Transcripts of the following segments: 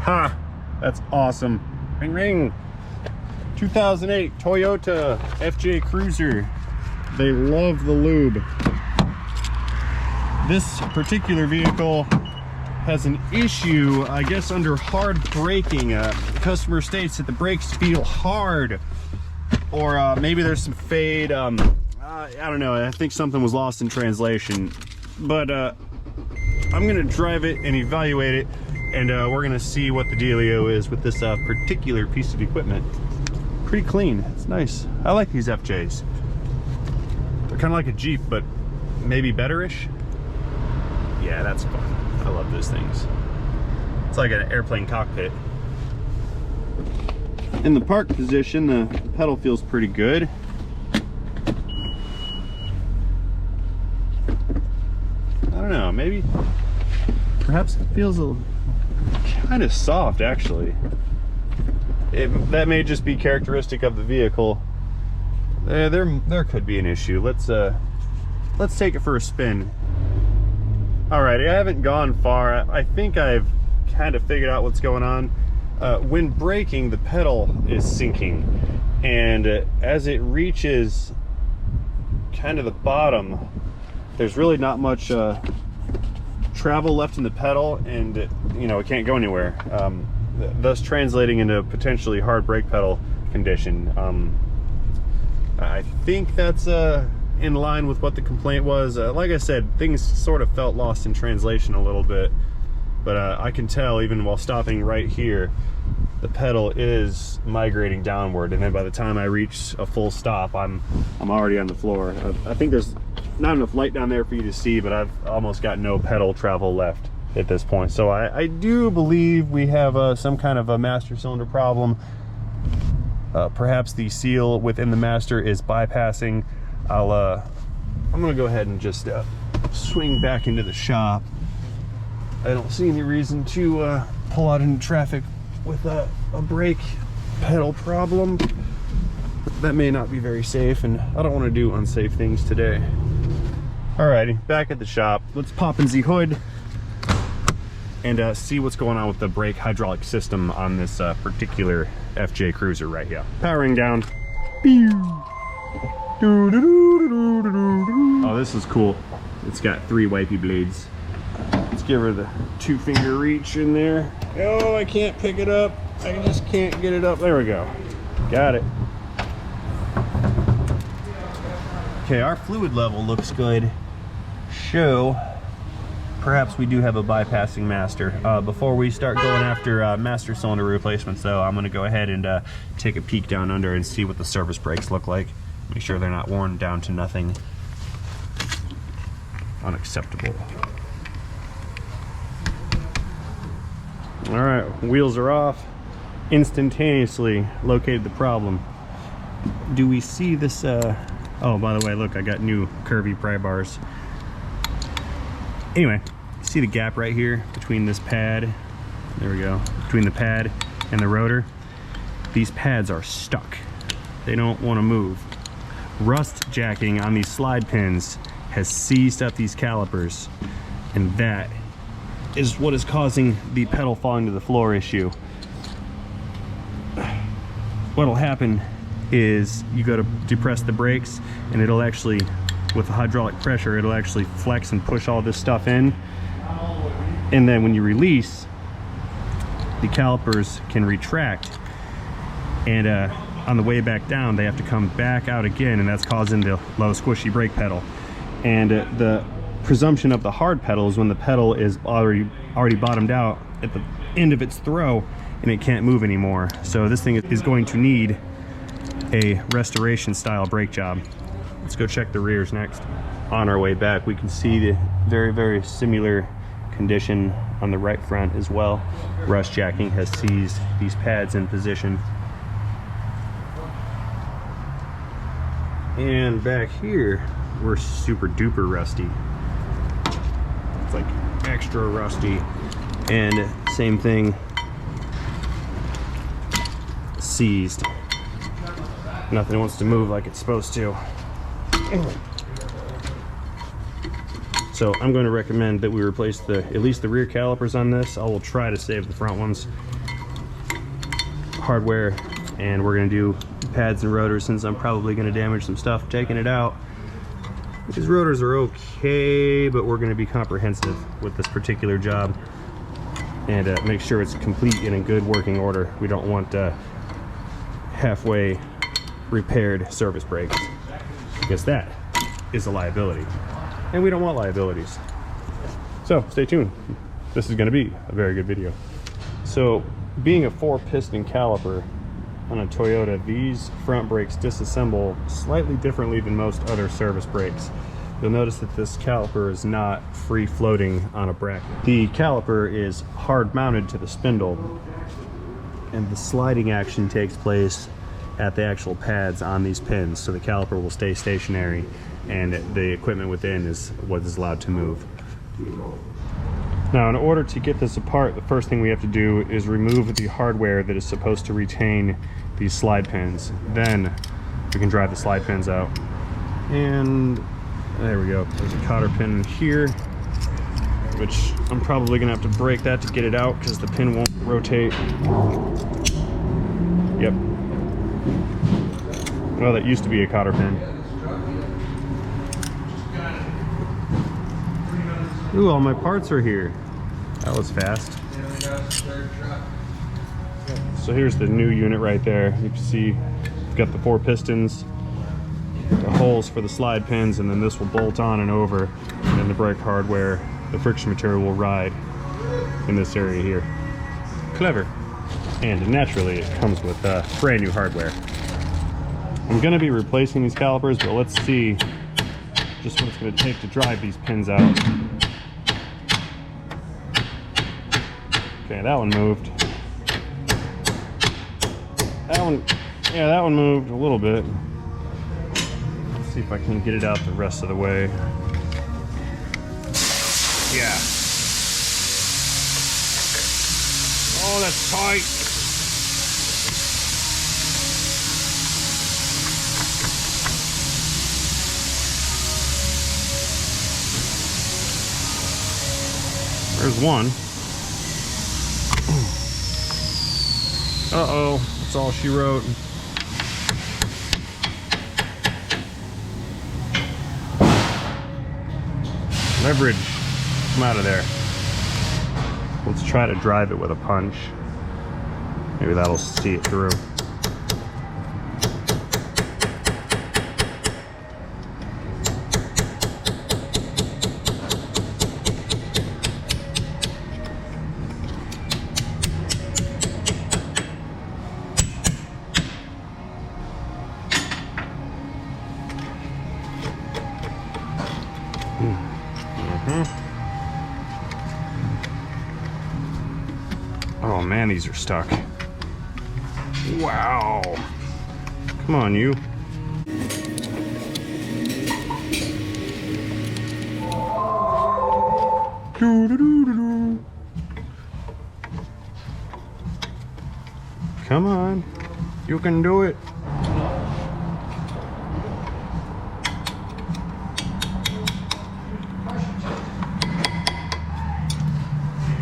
Ha! That's awesome. Ring ring. 2008 Toyota FJ Cruiser. They love the lube. This particular vehicle has an issue, I guess, under hard braking. The customer states that the brakes feel hard, or maybe there's some fade. I don't know. I think something was lost in translation. But I'm gonna drive it and evaluate it, and we're gonna see what the dealio is with this particular piece of equipment. Pretty clean. It's nice. I like these FJs. They're kind of like a Jeep, but maybe better-ish. Yeah, that's fun. I love those things. It's like an airplane cockpit. In the park position, the pedal feels pretty good. I don't know, maybe, perhaps it feels kind of soft, actually. That may just be characteristic of the vehicle. There could be an issue. Let's take it for a spin. Alrighty, I haven't gone far. I think I've kind of figured out what's going on. When braking, the pedal is sinking, and as it reaches kind of the bottom, there's really not much travel left in the pedal, and it can't go anywhere, thus translating into a potentially hard brake pedal condition. I think that's in line with what the complaint was. Like I said, things sort of felt lost in translation a little bit, but I can tell even while stopping right here, the pedal is migrating downward, and then by the time I reach a full stop, I'm already on the floor. I think there's not enough light down there for you to see, but I've almost got no pedal travel left at this point. So I do believe we have some kind of a master cylinder problem. Perhaps the seal within the master is bypassing. I'm gonna go ahead and just swing back into the shop. I don't see any reason to pull out into traffic with a brake pedal problem. That may not be very safe, and I don't want to do unsafe things today. Alrighty, back at the shop. Let's pop in the hood and see what's going on with the brake hydraulic system on this particular FJ Cruiser right here. Powering down. Oh, this is cool. It's got 3 wipey blades. Let's give her the 2-finger reach in there. Oh, I can't pick it up. I just can't get it up. There we go. Got it. Okay, our fluid level looks good. So, perhaps we do have a bypassing master. Before we start going after master cylinder replacements, though, I'm going to go ahead and take a peek down under and see what the service brakes look like. Make sure they're not worn down to nothing unacceptable. All right, wheels are off. Instantaneously located the problem. Do we see this? Oh, by the way, look, I got new curvy pry bars. Anyway, see the gap right here between this pad? There we go. Between the pad and the rotor. These pads are stuck. They don't want to move. Rust jacking on these slide pins has seized up these calipers, and that is what is causing the pedal falling to the floor issue. What'll happen is you go to depress the brakes, and it'll actually, with the hydraulic pressure, it'll actually flex and push all this stuff in, and then when you release, the calipers can retract, and on the way back down they have to come back out again, and that's causing the low squishy brake pedal. And the presumption of the hard pedal is when the pedal is already bottomed out at the end of its throw and it can't move anymore. So this thing is going to need a restoration style brake job. Let's go check the rears next. On our way back, we can see the very similar condition on the right front as well. Rust jacking has seized these pads in position. And back here, we're super duper rusty. It's like extra rusty. And same thing, seized. Nothing wants to move like it's supposed to. So I'm going to recommend that we replace at least the rear calipers on this. I will try to save the front ones. Hardware, and we're going to do pads and rotors, since I'm probably going to damage some stuff taking it out. These rotors are okay, but we're going to be comprehensive with this particular job and make sure it's complete and in good working order. We don't want halfway repaired service brakes, because that is a liability, and we don't want liabilities. So stay tuned. This is going to be a very good video. So, being a 4-piston caliper on a Toyota, these front brakes disassemble slightly differently than most other service brakes. You'll notice that this caliper is not free floating on a bracket. The caliper is hard mounted to the spindle, and the sliding action takes place at the actual pads on these pins, so the caliper will stay stationary and the equipment within is what is allowed to move. Now, in order to get this apart, the first thing we have to do is remove the hardware that is supposed to retain these slide pins. Then we can drive the slide pins out. And there we go. There's a cotter pin in here, which I'm probably gonna have to break that to get it out because the pin won't rotate. Yep. Well, that used to be a cotter pin. Ooh, all my parts are here. That was fast. So here's the new unit right there. You can see we've got the 4 pistons, the holes for the slide pins, and then this will bolt on and over, and the brake hardware, the friction material will ride in this area here. Clever. And naturally it comes with brand new hardware. I'm going to be replacing these calipers, but let's see just what it's going to take to drive these pins out. Okay, that one moved. That one, yeah, that one moved a little bit. Let's see if I can get it out the rest of the way. Yeah. Oh, that's tight. There's one. Uh-oh, that's all she wrote. Leverage, come out of there. Let's try to drive it with a punch. Maybe that'll see it through. Oh man, these are stuck. Wow. Come on, you. Doo-doo-doo-doo-doo. Come on. You can do it.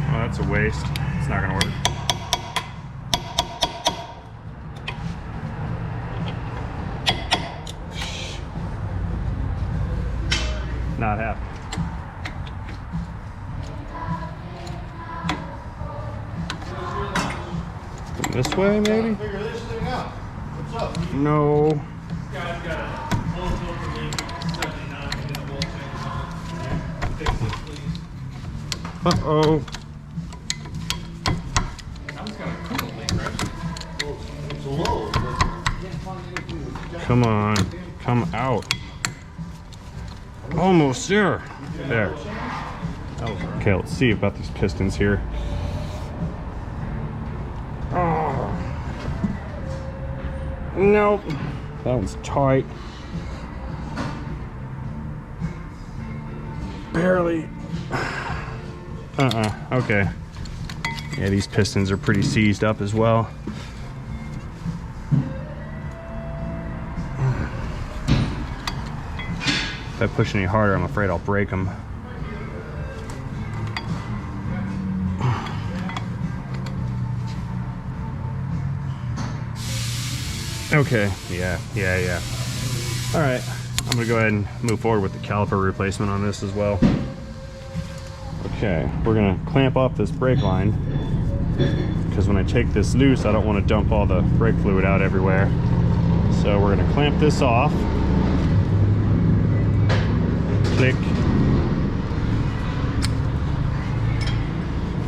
Oh, that's a waste. It's not gonna work. Not happening. This way, maybe? Figure this thing out. What's up? No. Guy's got a full filter leak, 79, and a bolt change on. Fix it, please. Uh-oh. I was gonna cool leak, right? It's low. Come on. Come out. Almost there. There. Okay, let's see about these pistons here. Oh. Nope. That one's tight. Barely. Okay. Yeah, these pistons are pretty seized up as well. If I push any harder, I'm afraid I'll break them. Okay, yeah. All right, I'm gonna go ahead and move forward with the caliper replacement on this as well. Okay, we're gonna clamp off this brake line because when I take this loose, I don't want to dump all the brake fluid out everywhere. So we're gonna clamp this off. Click.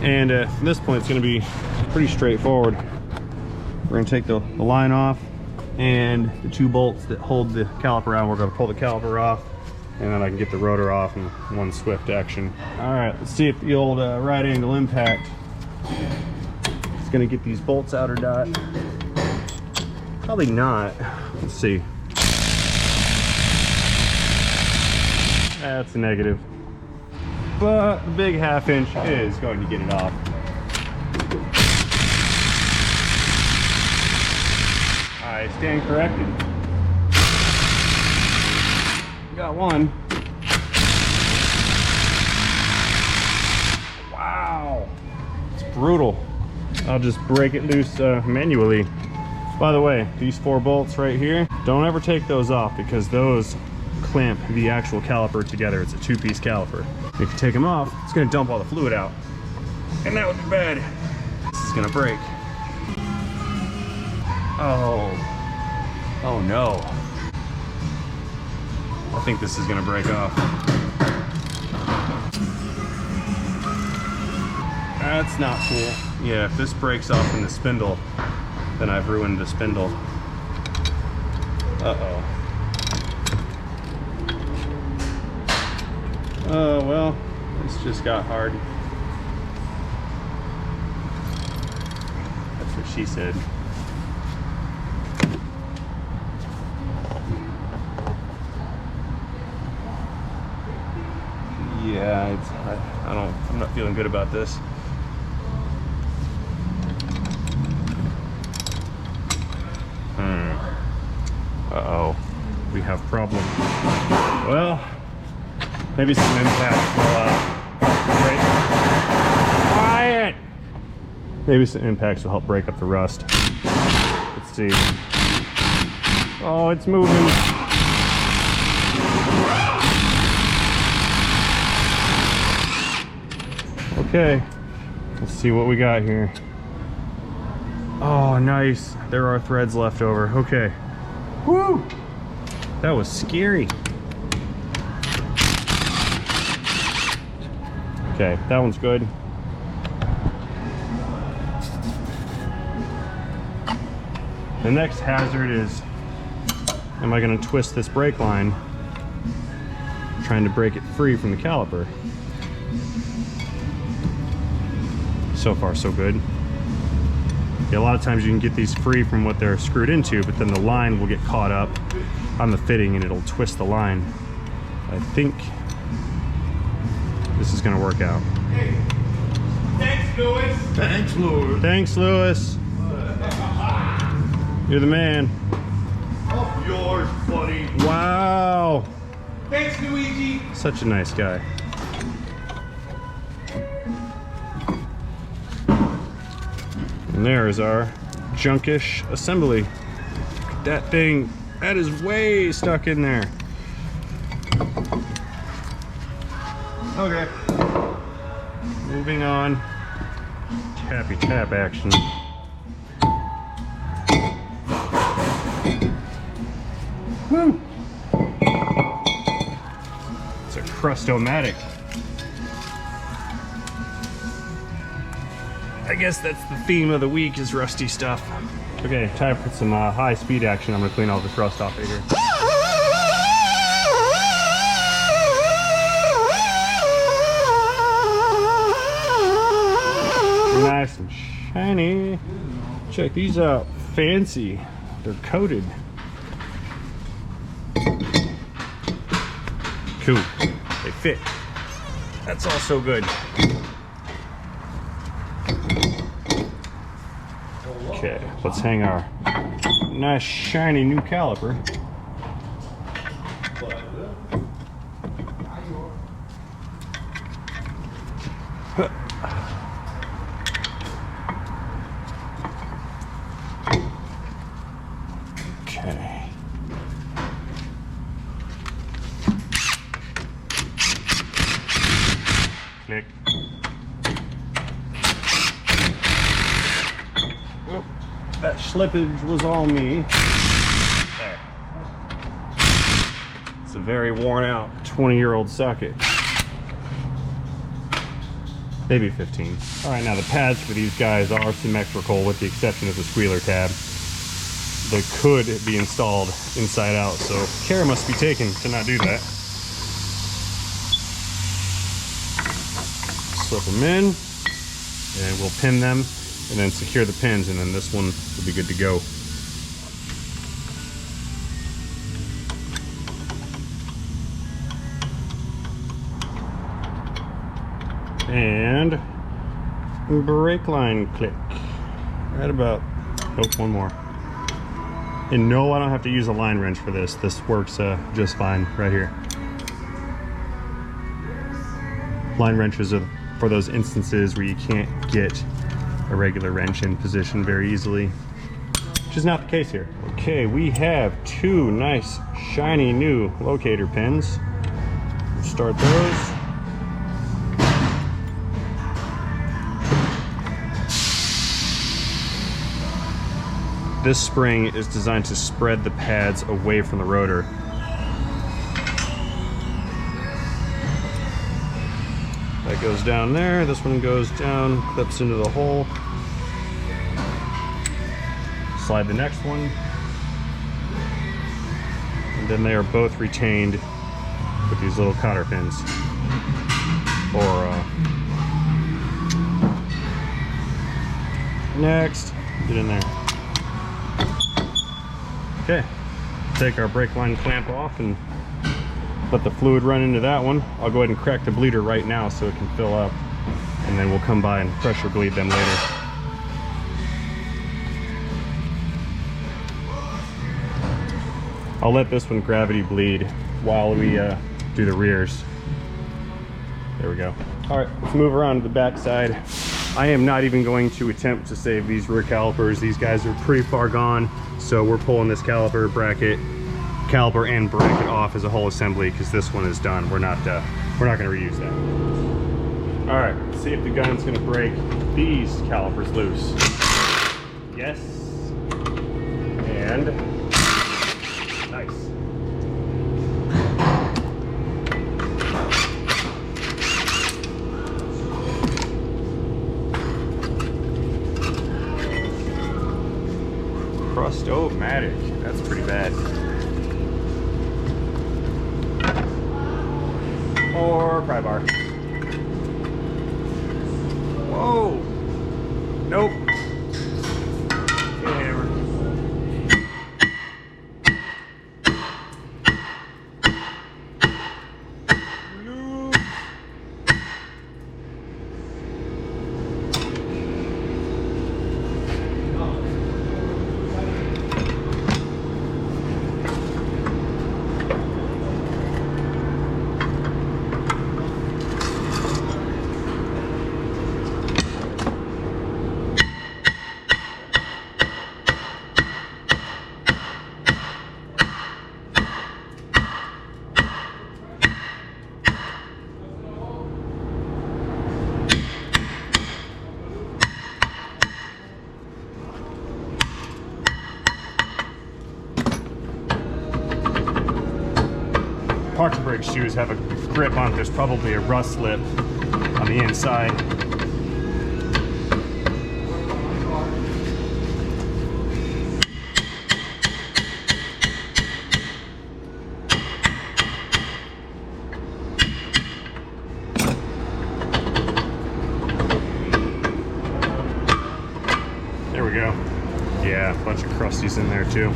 And from this point, it's gonna be pretty straightforward. We're gonna take the line off and the 2 bolts that hold the caliper on. We're gonna pull the caliper off, and then I can get the rotor off in one swift action. All right, let's see if the old right angle impact is gonna get these bolts out or not. Probably not. Let's see. That's a negative. But the big 1/2 inch is going to get it off. I stand corrected. Got one. Wow. It's brutal. I'll just break it loose manually. By the way, these 4 bolts right here, don't ever take those off because those clamp the actual caliper together. It's a 2-piece caliper. If you take them off, it's gonna dump all the fluid out. And that would be bad. This is gonna break. Oh no. I think this is gonna break off. That's not cool. Yeah, if this breaks off in the spindle, then I've ruined the spindle. Uh-oh. Oh, well, this just got hard. That's what she said. Yeah, I'm not feeling good about this. Uh-oh, we have problem. Well, maybe some impact will break. Quiet! Maybe some impacts will help break up the rust. Let's see. Oh, it's moving. Okay, let's see what we got here. Oh, nice. There are threads left over. Okay. Woo! That was scary. Okay, that one's good. The next hazard is, am I going to twist this brake line, trying to break it free from the caliper? So far, so good. Yeah, a lot of times you can get these free from what they're screwed into, but then the line will get caught up on the fitting and it'll twist the line. I think this is going to work out. Hey, thanks, Lewis. Thanks, Lord. Thanks, Lewis. You're the man. All yours, buddy. Wow. Thanks, Luigi. Such a nice guy. And there's our junkish assembly. Look at that thing. That is way stuck in there. Okay. Moving on. Tappy tap action. Woo! It's a Crustomatic. I guess that's the theme of the week is rusty stuff. Okay, time for some high speed action. I'm gonna clean all this rust off of here. Nice and shiny. Check these out, fancy. They're coated. Cool, they fit. That's also good. Okay, let's hang our nice shiny new caliper. Okay. Click. Oop, that slippage was on me. There. It's a very worn out 20-year-old socket. Maybe 15. All right, now the pads for these guys are symmetrical with the exception of the squealer tab. They could be installed inside out, so care must be taken to not do that. Slip them in, and we'll pin them, and then secure the pins, and then this one will be good to go. And brake line click. Right about, nope, one more. And no, I don't have to use a line wrench for this. This works just fine right here. Line wrenches are for those instances where you can't get a regular wrench in position very easily, which is not the case here. Okay, we have two nice shiny new locator pins. We'll start those. This spring is designed to spread the pads away from the rotor. That goes down there, this one goes down, clips into the hole. Slide the next one. And then they are both retained with these little cotter pins. Next, get in there. Okay, take our brake line clamp off and let the fluid run into that one. I'll go ahead and crack the bleeder right now so it can fill up, and then we'll come by and pressure bleed them later. I'll let this one gravity bleed while we do the rears. There we go. All right, let's move around to the back side. I am not even going to attempt to save these rear calipers. These guys are pretty far gone. So we're pulling this caliper and bracket off as a whole assembly because this one is done. We're not going to reuse that. All right, let's see if the gun's going to break these calipers loose. Yes. And nice. Crustomatic. That's pretty bad. Or pry bar. Whoa. Nope. Hammer. Park brake shoes have a grip on it. There's probably a rust lip on the inside. There we go. Yeah, a bunch of crusties in there too.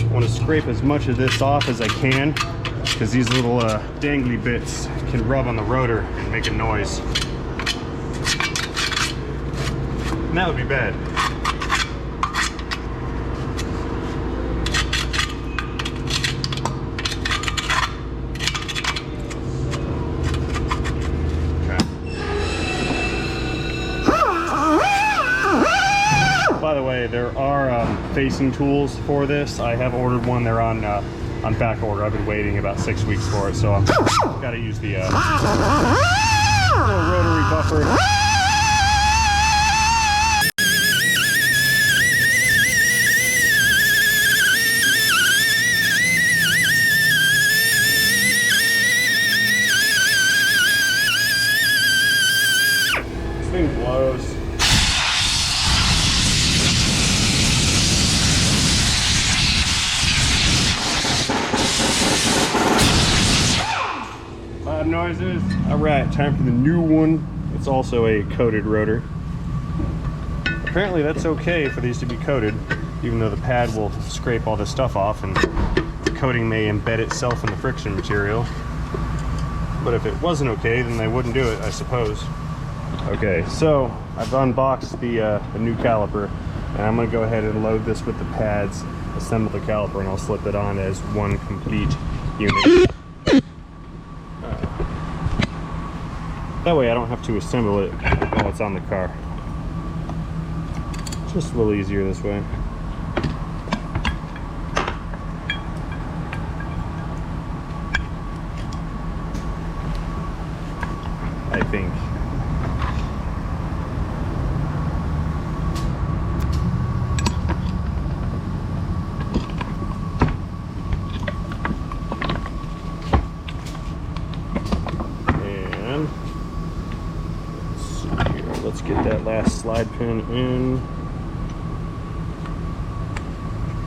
I want to scrape as much of this off as I can because these little dangly bits can rub on the rotor and make a noise. And that would be bad. Okay. way, there are facing tools for this. I have ordered one. They're on back order. I've been waiting about 6 weeks for it, so I've got to use the little rotary buffer. This thing blows. Loud noises. All right, time for the new one. It's also a coated rotor. Apparently that's okay for these to be coated, even though the pad will scrape all this stuff off and the coating may embed itself in the friction material. But if it wasn't okay, then they wouldn't do it, I suppose. Okay, so I've unboxed the new caliper, and I'm going to go ahead and load this with the pads, assemble the caliper, and I'll slip it on as one complete unit. That way I don't have to assemble it while it's on the car. Just a little easier this way. I think. And let's see here. Let's get that last slide pin in.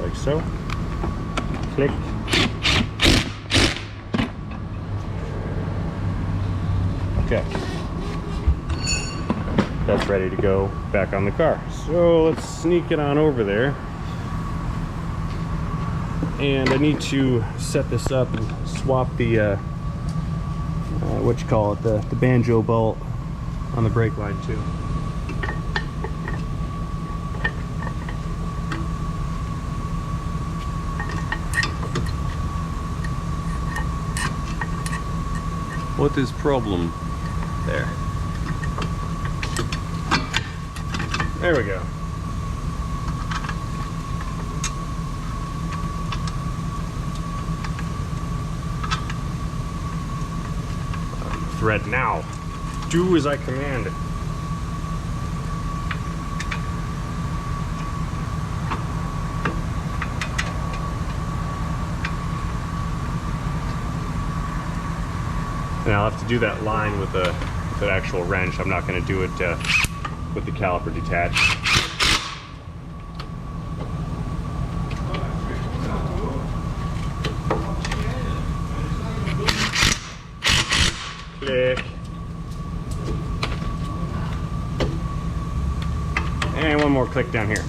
Like so. Click. Okay. That's ready to go back on the car. So let's sneak it on over there. And I need to set this up and swap the what you call it, the banjo bolt on the brake line too. What is problem? There. There we go. Thread now. Do as I command. And I'll have to do that line with the actual wrench. I'm not going to do it with the caliper detached. Click. And one more click down here.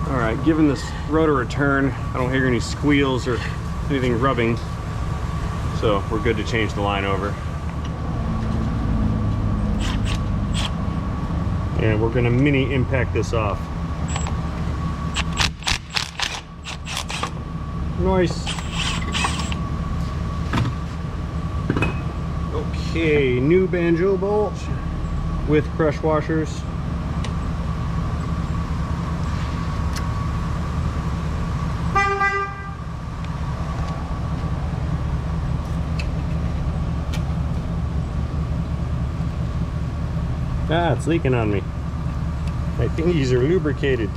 Alright, giving this rotor a turn. I don't hear any squeals or anything rubbing. So we're good to change the line over. And we're going to mini impact this off. Nice. Okay, new banjo bolt with crush washers. Ah, it's leaking on me. My thingies are lubricated.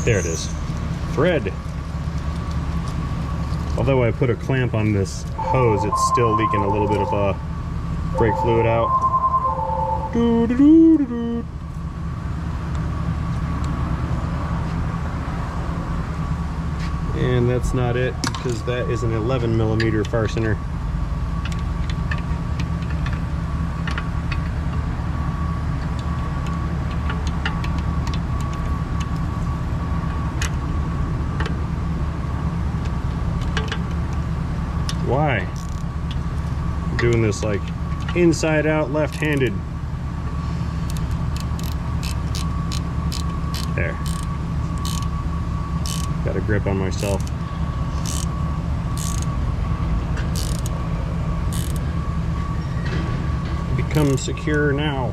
There it is. Thread. Although I put a clamp on this hose, it's still leaking a little bit of brake fluid out. Doo-doo-doo-doo-doo. And that's not it, because that is an 11mm fastener. Why? I'm doing this like inside out, left-handed. There. Got a grip on myself. become secure now.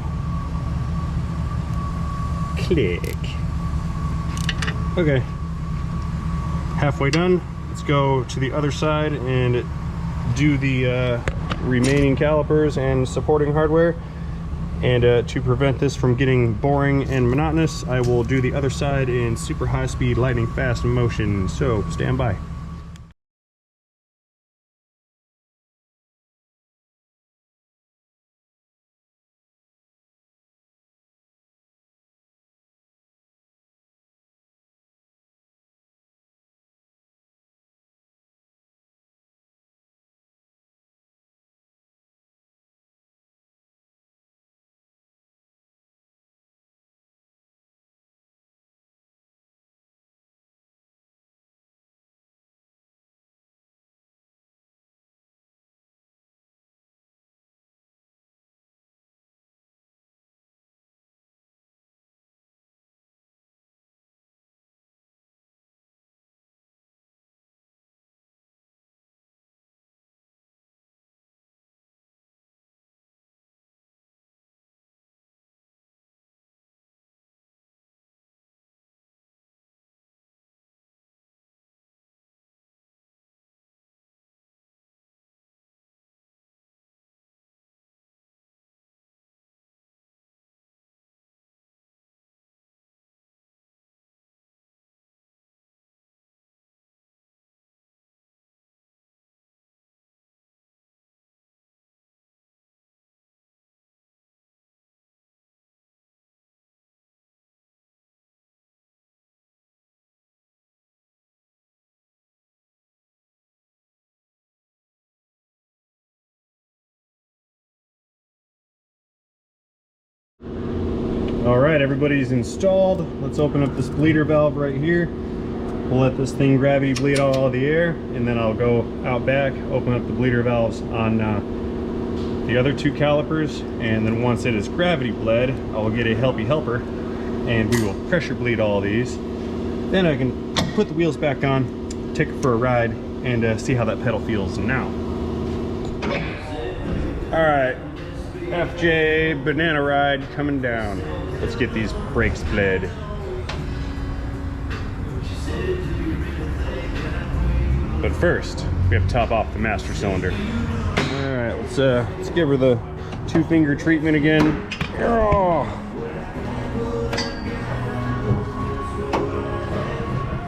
Click. Okay. Halfway done. Let's go to the other side and do the remaining calipers and supporting hardware. And to prevent this from getting boring and monotonous, I will do the other side in super high speed, lightning fast motion. So stand by. All right, everybody's installed. Let's open up this bleeder valve right here. We'll let this thing gravity bleed out all the air, and then I'll go out back, open up the bleeder valves on the other two calipers, and then once it is gravity bled, I will get a helpy helper, and we will pressure bleed all these. Then I can put the wheels back on, take it for a ride, and see how that pedal feels now. All right, FJ banana ride coming down. Let's get these brakes bled. But first, we have to top off the master cylinder. All right, let's give her the 2-finger treatment again. Oh.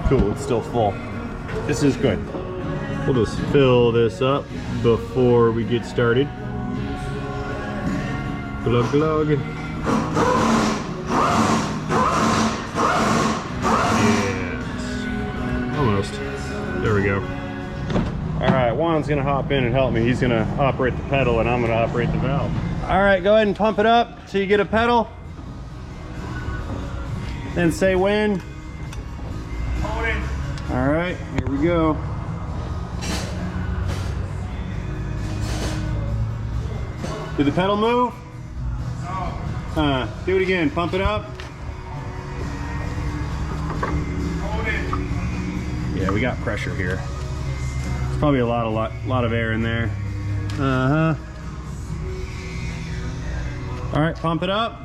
Cool, it's still full. This is good. We'll just fill this up before we get started. Glug glug. Yes. Almost. There we go. All right, Juan's gonna hop in and help me. He's gonna operate the pedal and I'm gonna operate the valve. All right, go ahead and pump it up till you get a pedal. Then say when. Hold it. All right, here we go. Did the pedal move? No. Do it again, pump it up. Hold it. Yeah, we got pressure here. There's probably a lot of air in there. Uh-huh. All right, pump it up.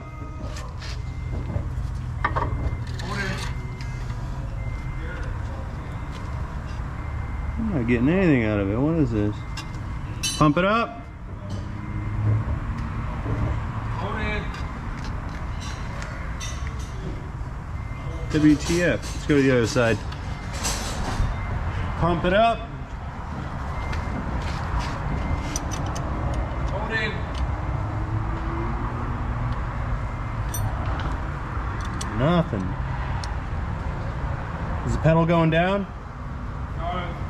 Hold it. I'm not getting anything out of it. What is this? Pump it up. Hold it. WTF. Let's go to the other side. Pump it up. Hold it. Nothing. Is the pedal going down?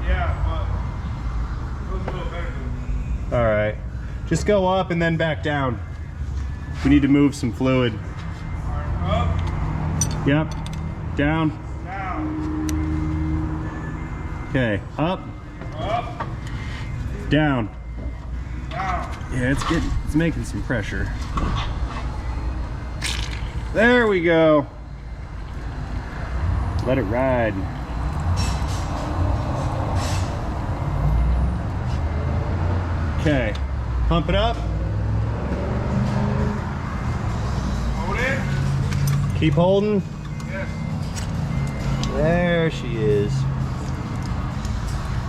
Yeah, but it was a little better. All right. Just go up and then back down. We need to move some fluid. Up, Yep. Down. down, Okay. Up. up, Down. down. Yeah, it's making some pressure. There we go. Let it ride. Okay. Pump it up. Keep holding. Yes. There she is.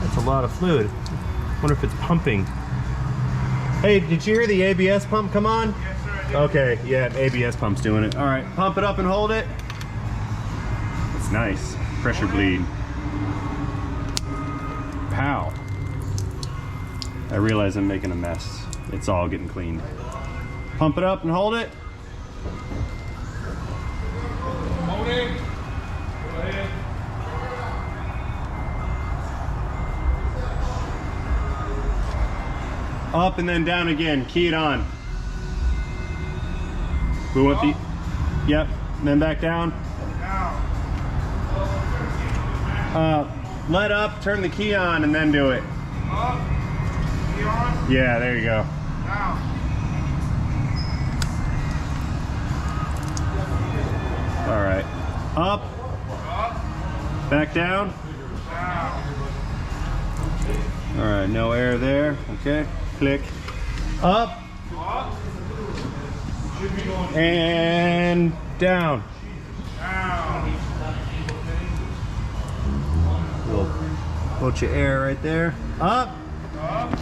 That's a lot of fluid. Wonder if it's pumping. Hey, did you hear the ABS pump come on? Yes, sir, I did. Okay, yeah, ABS pump's doing it. All right, pump it up and hold it. It's nice. Pressure bleed. Pow. I realize I'm making a mess. It's all getting cleaned. Pump it up and hold it. Hold it. Go ahead. Up and then down again. Key it on. We want the... Yep. And then back down. Let up, turn the key on, and then do it. Up. Key on. Yeah, there you go. Down. All right. Up. Up. Back down. Down. All right, no air there. Okay. Click. Up. Up. Should be going And down. down. Little bunch of air right there. Up. Up.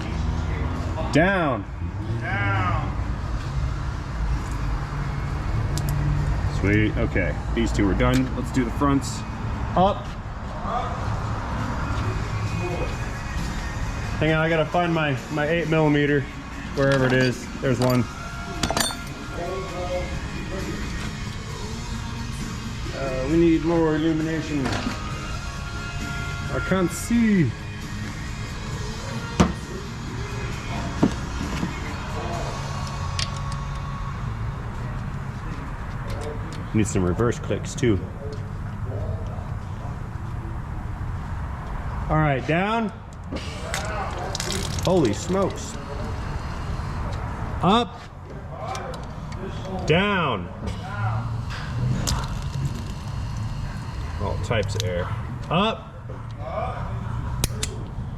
Down. Down. Sweet. Okay. These two are done. Let's do the fronts. Up. Hang on, I gotta find my 8mm, wherever it is. There's one. We need more illumination. I can't see. Need some reverse clicks too. All right, down. Holy smokes. Up. Down. All types of air. Up.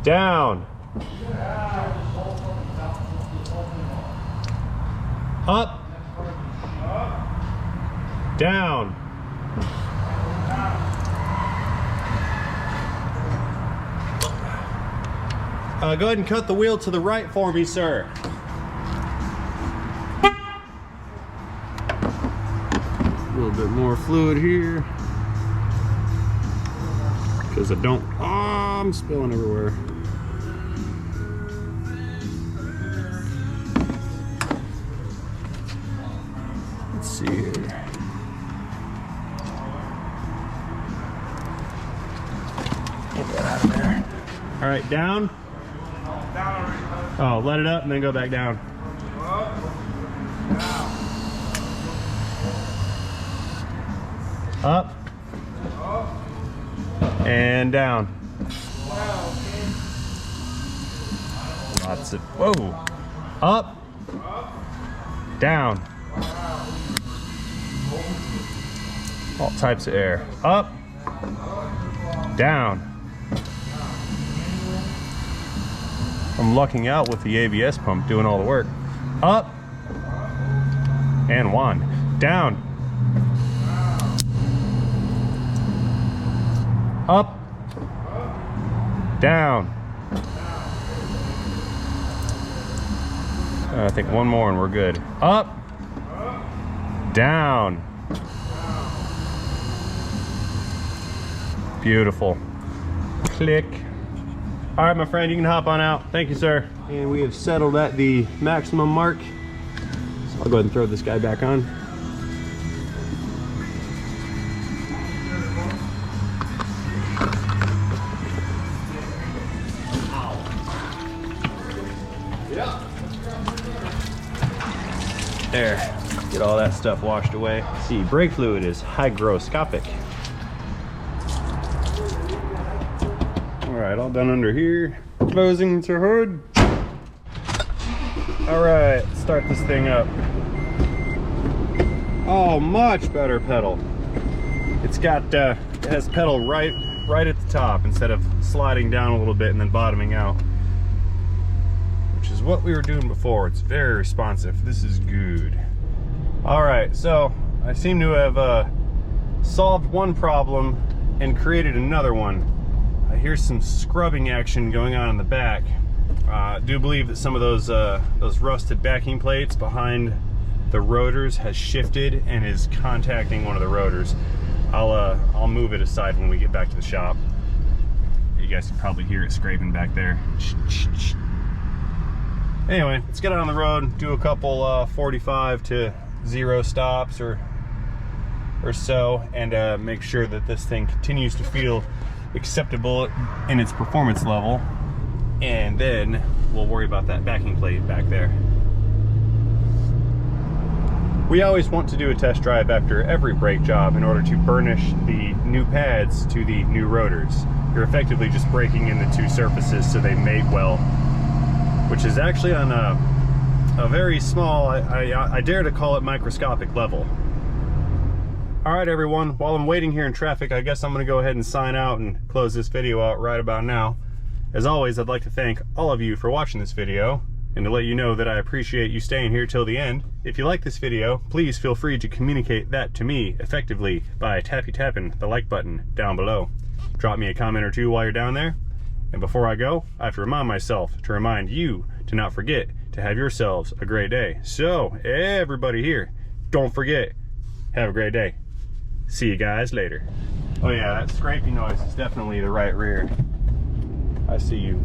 Down. Up. Down. Go ahead and cut the wheel to the right for me, sir. A little bit more fluid here. Because I don't, I'm spilling everywhere. Let's see here. Get that out of there. All right, down. Down already. Oh, let it up and then go back down. Up. Down. Up. And down. Lots of, whoa. Up. Down. All types of air. Up. Down. I'm lucking out with the ABS pump doing all the work. Up. And one. Down. Up. Down. I think one more and we're good. Up. Down. Beautiful. Click. All right, my friend, you can hop on out. Thank you, sir. And we have settled at the maximum mark. So I'll go ahead and throw this guy back on. There, get all that stuff washed away. Let's see, brake fluid is hygroscopic. All right, all done under here. Closing to hood. All right, start this thing up. Oh, much better pedal. It's got, it has pedal right at the top instead of sliding down a little bit and then bottoming out. Which is what we were doing before. It's very responsive. This is good. All right, so I seem to have solved one problem and created another one. Here's some scrubbing action going on in the back. I do believe that some of those rusted backing plates behind the rotors has shifted and is contacting one of the rotors. I'll move it aside when we get back to the shop. You guys can probably hear it scraping back there. Anyway, let's get out on the road, do a couple 45 to 0 stops or so, and make sure that this thing continues to feel acceptable in its performance level, and then we'll worry about that backing plate back there. We always want to do a test drive after every brake job in order to burnish the new pads to the new rotors. You're effectively just breaking in the two surfaces so they mate well, which is actually on a very small, I dare to call it microscopic level. All right, everyone, while I'm waiting here in traffic, I guess I'm gonna go ahead and sign out and close this video out right about now. As always, I'd like to thank all of you for watching this video, and to let you know that I appreciate you staying here till the end. If you like this video, please feel free to communicate that to me effectively by tapping the like button down below. Drop me a comment or two while you're down there. And before I go, I have to remind myself to remind you to not forget to have yourselves a great day. So, everybody here, don't forget, have a great day. See you guys later. Oh yeah, that scraping noise is definitely the right rear. I see you.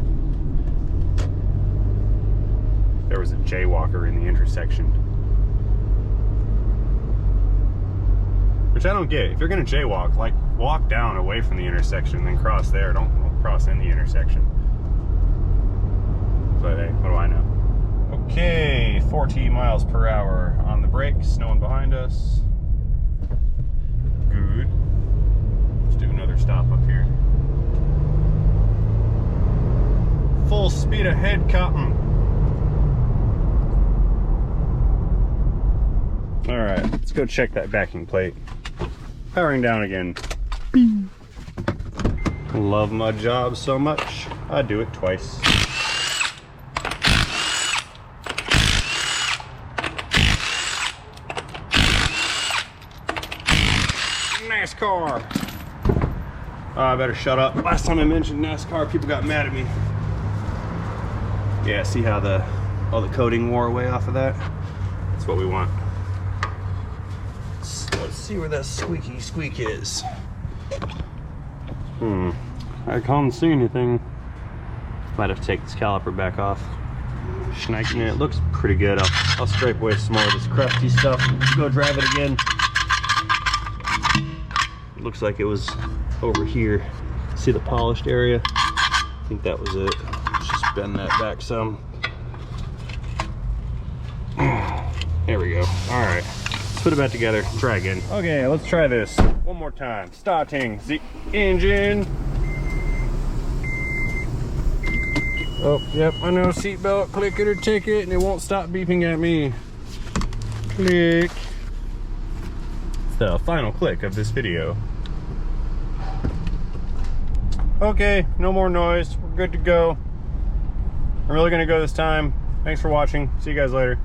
There was a jaywalker in the intersection. Which I don't get. If you're gonna jaywalk, like, walk down away from the intersection, then cross there. Don't cross in the intersection. But hey, what do I know? Okay, 40 miles per hour on the brakes, no one behind us. Good. Let's do another stop up here. Full speed ahead, Cotton. All right, let's go check that backing plate. Powering down again. Bing. Love my job so much, I do it twice. NASCAR. Oh, I better shut up. Last time I mentioned NASCAR, people got mad at me. Yeah, see how all the coating wore away off of that? That's what we want. Let's see where that squeaky squeak is. I can't see anything. Might have to take this caliper back off. Schniking it. It looks pretty good. I'll scrape away some more of this crusty stuff. Go drive it again. It looks like it was over here. See the polished area? I think that was it. Let's just bend that back some. There we go. All right. Let's put it back together. Try again. Okay, let's try this one more time. Starting the engine. Oh, yep, I know, seatbelt, click it or take it, and it won't stop beeping at me. Click. It's the final click of this video. Okay, no more noise, we're good to go. I'm really gonna go this time. Thanks for watching, see you guys later.